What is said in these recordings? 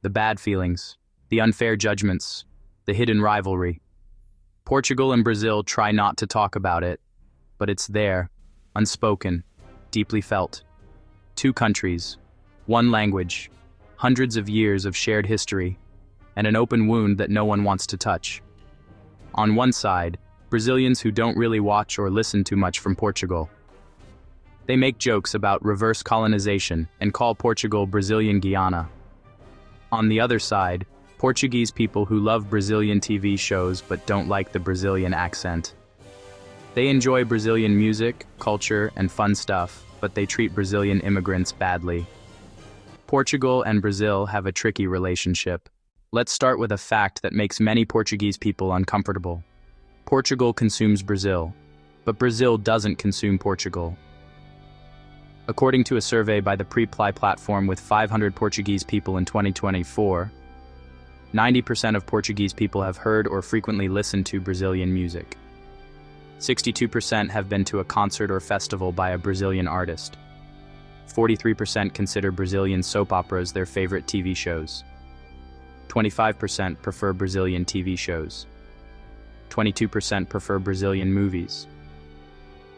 the bad feelings, the unfair judgments, the hidden rivalry. Portugal and Brazil try not to talk about it, but it's there, unspoken, deeply felt. Two countries, one language, hundreds of years of shared history, and an open wound that no one wants to touch. On one side, Brazilians who don't really watch or listen too much from Portugal. They make jokes about reverse colonization and call Portugal Brazilian Guiana. On the other side, Portuguese people who love Brazilian TV shows but don't like the Brazilian accent. They enjoy Brazilian music, culture, and fun stuff, but they treat Brazilian immigrants badly. Portugal and Brazil have a tricky relationship. Let's start with a fact that makes many Portuguese people uncomfortable. Portugal consumes Brazil, but Brazil doesn't consume Portugal. According to a survey by the Preply platform with 500 Portuguese people in 2024, 90% of Portuguese people have heard or frequently listened to Brazilian music. 62% have been to a concert or festival by a Brazilian artist. 43% consider Brazilian soap operas their favorite TV shows. 25% prefer Brazilian TV shows. 22% prefer Brazilian movies.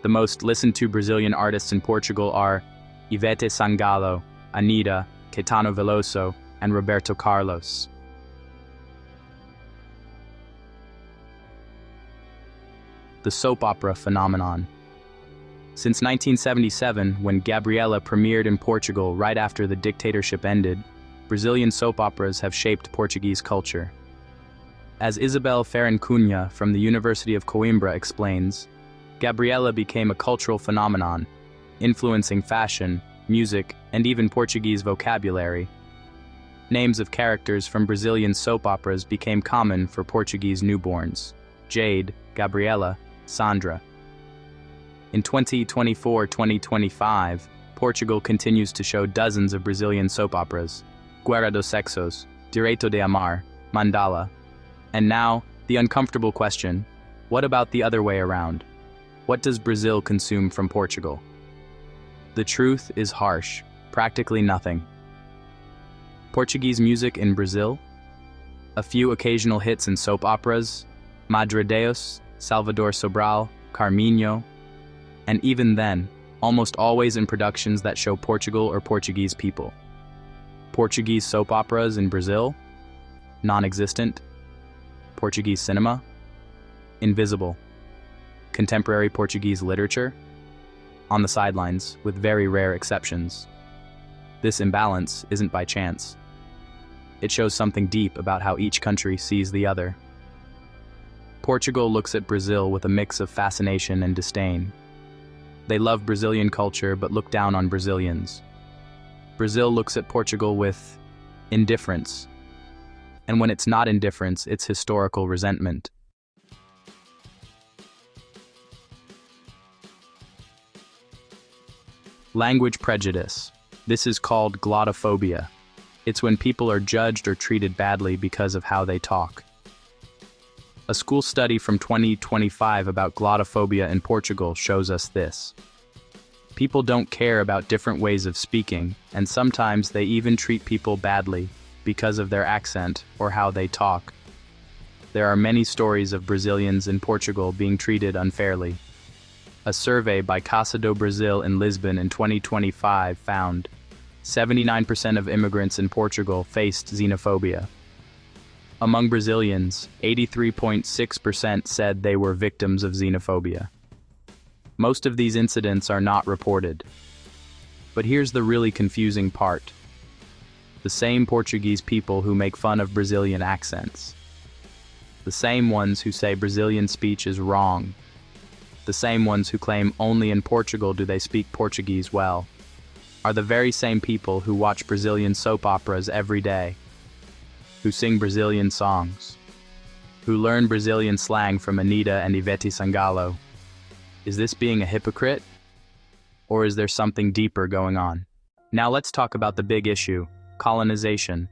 The most listened to Brazilian artists in Portugal are Ivete Sangalo, Anitta, Caetano Veloso, and Roberto Carlos. The soap opera phenomenon. Since 1977, when Gabriela premiered in Portugal right after the dictatorship ended, Brazilian soap operas have shaped Portuguese culture. As Isabel Cunha from the University of Coimbra explains, Gabriela became a cultural phenomenon, influencing fashion, music, and even Portuguese vocabulary. Names of characters from Brazilian soap operas became common for Portuguese newborns: Jade, Gabriela, Sandra. In 2024-2025, Portugal continues to show dozens of Brazilian soap operas: Guerra dos Sexos, Direito de Amar, Mandala. And now, the uncomfortable question: what about the other way around? What does Brazil consume from Portugal? The truth is harsh, practically nothing. Portuguese music in Brazil? A few occasional hits in soap operas, Madre Deus, Salvador Sobral, Carminho, and even then, almost always in productions that show Portugal or Portuguese people. Portuguese soap operas in Brazil? Non-existent. Portuguese cinema? Invisible. Contemporary Portuguese literature? On the sidelines, with very rare exceptions. This imbalance isn't by chance. It shows something deep about how each country sees the other. Portugal looks at Brazil with a mix of fascination and disdain. They love Brazilian culture but look down on Brazilians. Brazil looks at Portugal with indifference. And when it's not indifference, it's historical resentment. Language prejudice. This is called glottophobia. It's when people are judged or treated badly because of how they talk. A school study from 2025 about glottophobia in Portugal shows us this. People don't care about different ways of speaking, and sometimes they even treat people badly because of their accent or how they talk. There are many stories of Brazilians in Portugal being treated unfairly. A survey by Casa do Brasil in Lisbon in 2025 found 79% of immigrants in Portugal faced xenophobia. Among Brazilians, 83.6% said they were victims of xenophobia. Most of these incidents are not reported. But here's the really confusing part. The same Portuguese people who make fun of Brazilian accents. The same ones who say Brazilian speech is wrong. The same ones who claim only in Portugal do they speak Portuguese well, are the very same people who watch Brazilian soap operas every day, who sing Brazilian songs, who learn Brazilian slang from Anitta and Ivete Sangalo. Is this being a hypocrite? Or is there something deeper going on? Now let's talk about the big issue, colonization.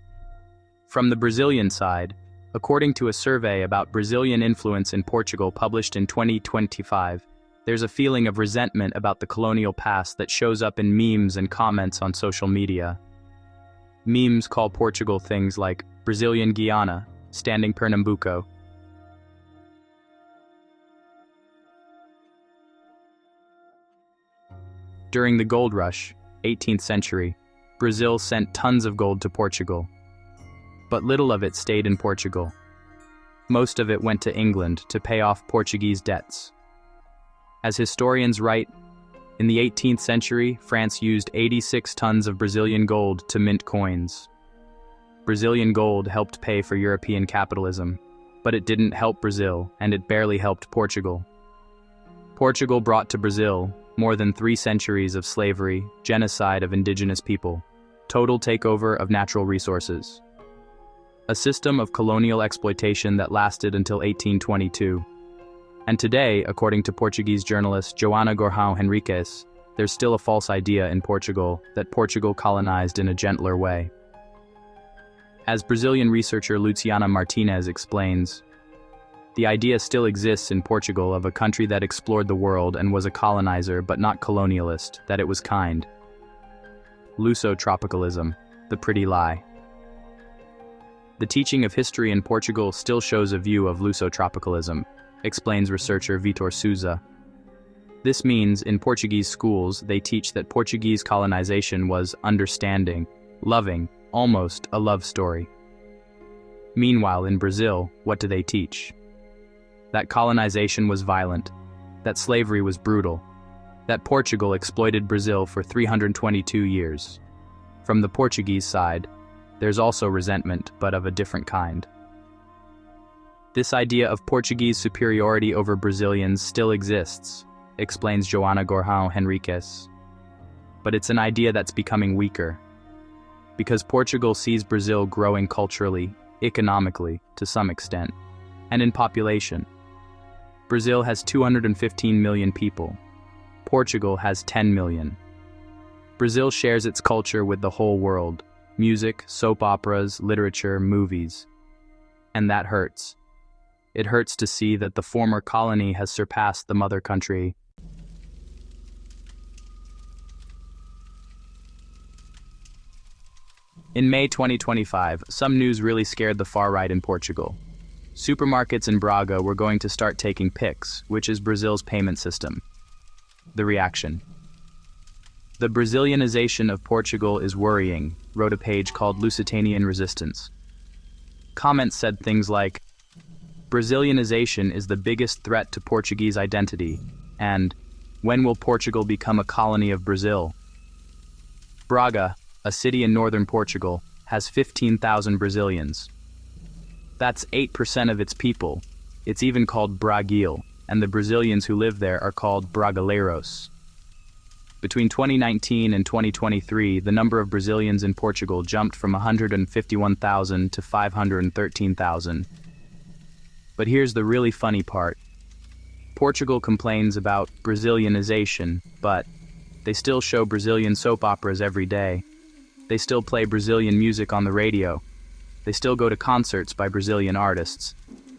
From the Brazilian side, according to a survey about Brazilian influence in Portugal published in 2025, there's a feeling of resentment about the colonial past that shows up in memes and comments on social media. Memes call Portugal things like Brazilian Guiana, standing Pernambuco. During the gold rush, 18th century, Brazil sent tons of gold to Portugal. But little of it stayed in Portugal. Most of it went to England to pay off Portuguese debts. As historians write, in the 18th century, France used 86 tons of Brazilian gold to mint coins. Brazilian gold helped pay for European capitalism, but it didn't help Brazil, and it barely helped Portugal. Portugal brought to Brazil more than 3 centuries of slavery, genocide of indigenous people, total takeover of natural resources. A system of colonial exploitation that lasted until 1822. And today, according to Portuguese journalist Joana Gorjão Henriques, there's still a false idea in Portugal that Portugal colonized in a gentler way. As Brazilian researcher Luciana Martinez explains, the idea still exists in Portugal of a country that explored the world and was a colonizer but not colonialist, that it was kind. Luso-tropicalism, the pretty lie. The teaching of history in Portugal still shows a view of Luso-tropicalism, explains researcher Vitor Souza. This means in Portuguese schools they teach that Portuguese colonization was understanding, loving, almost a love story. Meanwhile, in Brazil, what do they teach? That colonization was violent, that slavery was brutal, that Portugal exploited Brazil for 322 years. From the Portuguese side, there's also resentment, but of a different kind. This idea of Portuguese superiority over Brazilians still exists, explains Joana Gorjão Henriques. But it's an idea that's becoming weaker. Because Portugal sees Brazil growing culturally, economically, to some extent, and in population. Brazil has 215 million people. Portugal has 10 million. Brazil shares its culture with the whole world: music, soap operas, literature, movies. And that hurts. It hurts to see that the former colony has surpassed the mother country. In May 2025, some news really scared the far right in Portugal. Supermarkets in Braga were going to start taking Pix, which is Brazil's payment system. The reaction. The Brazilianization of Portugal is worrying, wrote a page called Lusitanian Resistance. Comments said things like, Brazilianization is the biggest threat to Portuguese identity, and when will Portugal become a colony of Brazil? Braga, a city in northern Portugal, has 15,000 Brazilians. That's 8% of its people. It's even called Braguil, and the Brazilians who live there are called Brasileiros. Between 2019 and 2023, the number of Brazilians in Portugal jumped from 151,000 to 513,000. But here's the really funny part. Portugal complains about Brazilianization, but they still show Brazilian soap operas every day. They still play Brazilian music on the radio. They still go to concerts by Brazilian artists.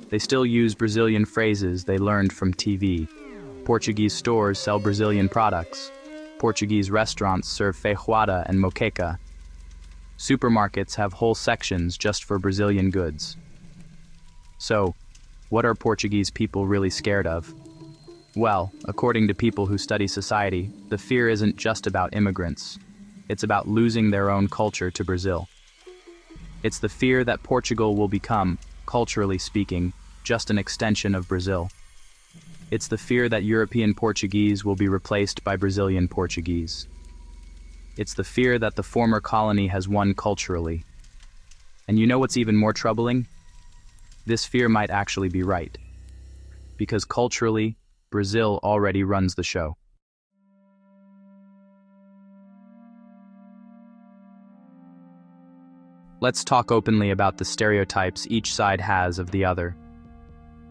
They still use Brazilian phrases they learned from TV. Portuguese stores sell Brazilian products. Portuguese restaurants serve feijoada and moqueca. Supermarkets have whole sections just for Brazilian goods. So, what are Portuguese people really scared of? Well, according to people who study society, the fear isn't just about immigrants. It's about losing their own culture to Brazil. It's the fear that Portugal will become, culturally speaking, just an extension of Brazil. It's the fear that European Portuguese will be replaced by Brazilian Portuguese. It's the fear that the former colony has won culturally. And you know what's even more troubling? This fear might actually be right. Because culturally, Brazil already runs the show. Let's talk openly about the stereotypes each side has of the other.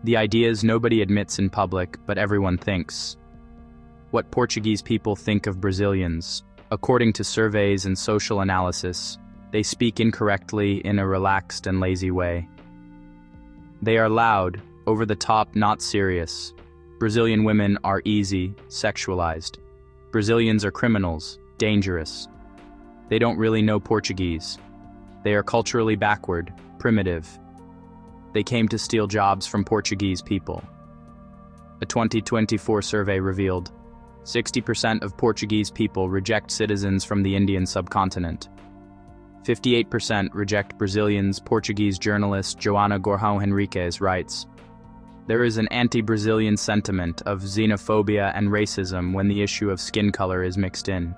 The ideas nobody admits in public, but everyone thinks. What Portuguese people think of Brazilians. According to surveys and social analysis, they speak incorrectly in a relaxed and lazy way. They are loud, over the top, not serious. Brazilian women are easy, sexualized. Brazilians are criminals, dangerous. They don't really know Portuguese. They are culturally backward, primitive. They came to steal jobs from Portuguese people. A 2024 survey revealed 60% of Portuguese people reject citizens from the Indian subcontinent. 58% reject Brazilians. Portuguese journalist Joana Gorhão Henriques writes, "There is an anti-Brazilian sentiment of xenophobia and racism when the issue of skin color is mixed in.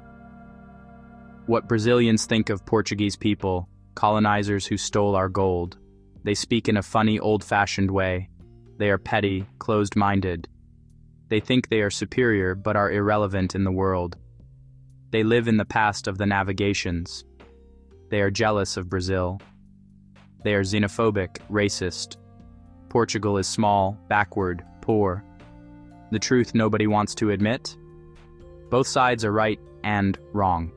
What Brazilians think of Portuguese people, colonizers who stole our gold. They speak in a funny, old-fashioned way. They are petty, closed-minded. They think they are superior but are irrelevant in the world. They live in the past of the navigations. They are jealous of Brazil. They are xenophobic, racist. Portugal is small, backward, poor. The truth nobody wants to admit? Both sides are right and wrong.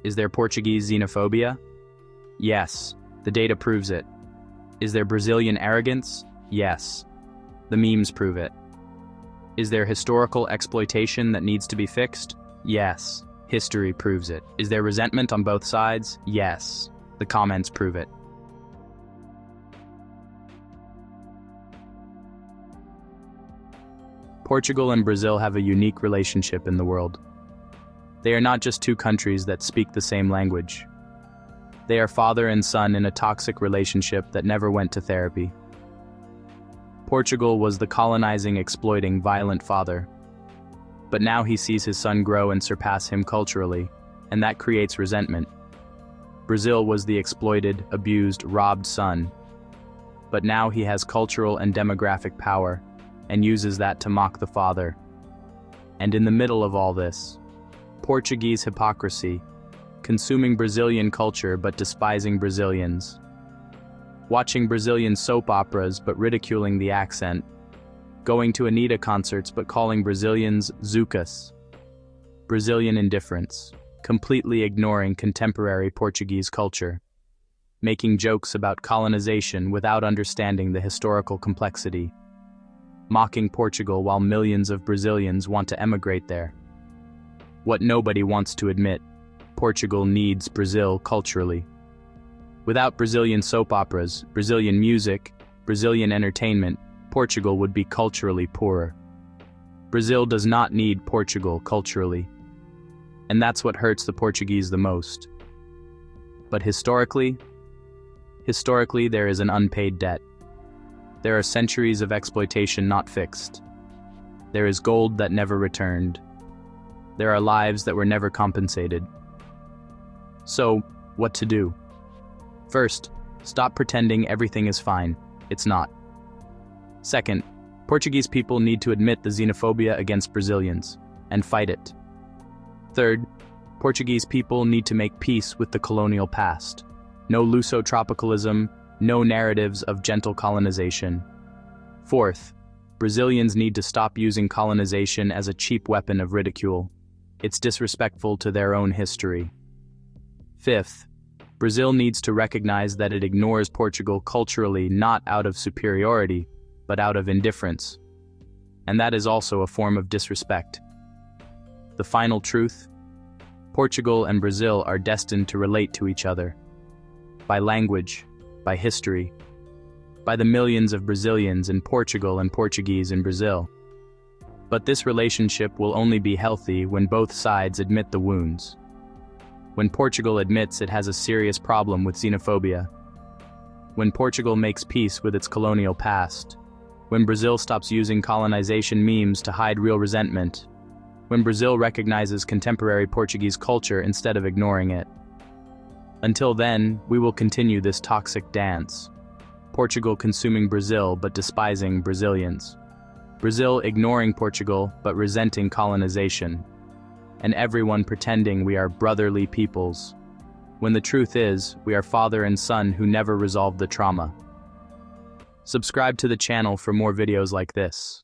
Is there Portuguese xenophobia? Yes, the data proves it. Is there Brazilian arrogance? Yes. The memes prove it. Is there historical exploitation that needs to be fixed? Yes. History proves it. Is there resentment on both sides? Yes. The comments prove it. Portugal and Brazil have a unique relationship in the world. They are not just two countries that speak the same language. They are father and son in a toxic relationship that never went to therapy. Portugal was the colonizing, exploiting, violent father. But now he sees his son grow and surpass him culturally, and that creates resentment. Brazil was the exploited, abused, robbed son. But now he has cultural and demographic power, and uses that to mock the father. And in the middle of all this, Portuguese hypocrisy, consuming Brazilian culture but despising Brazilians, watching Brazilian soap operas but ridiculing the accent, going to Anitta concerts but calling Brazilians Zucas, Brazilian indifference, completely ignoring contemporary Portuguese culture, making jokes about colonization without understanding the historical complexity, mocking Portugal while millions of Brazilians want to emigrate there. What nobody wants to admit, Portugal needs Brazil culturally. Without Brazilian soap operas, Brazilian music, Brazilian entertainment, Portugal would be culturally poorer. Brazil does not need Portugal culturally. And that's what hurts the Portuguese the most. But historically there is an unpaid debt. There are centuries of exploitation not fixed. There is gold that never returned. There are lives that were never compensated. So, what to do? First, stop pretending everything is fine. It's not. Second, Portuguese people need to admit the xenophobia against Brazilians and fight it. Third, Portuguese people need to make peace with the colonial past. No Luso-tropicalism, no narratives of gentle colonization. Fourth, Brazilians need to stop using colonization as a cheap weapon of ridicule. It's disrespectful to their own history. Fifth, Brazil needs to recognize that it ignores Portugal culturally not out of superiority, but out of indifference. And that is also a form of disrespect. The final truth? Portugal and Brazil are destined to relate to each other. By language, by history, by the millions of Brazilians in Portugal and Portuguese in Brazil. But this relationship will only be healthy when both sides admit the wounds. When Portugal admits it has a serious problem with xenophobia. When Portugal makes peace with its colonial past. When Brazil stops using colonization memes to hide real resentment. When Brazil recognizes contemporary Portuguese culture instead of ignoring it. Until then, we will continue this toxic dance. Portugal consuming Brazil but despising Brazilians. Brazil ignoring Portugal but resenting colonization. And everyone pretending we are brotherly peoples. When the truth is, we are father and son who never resolved the trauma. Subscribe to the channel for more videos like this.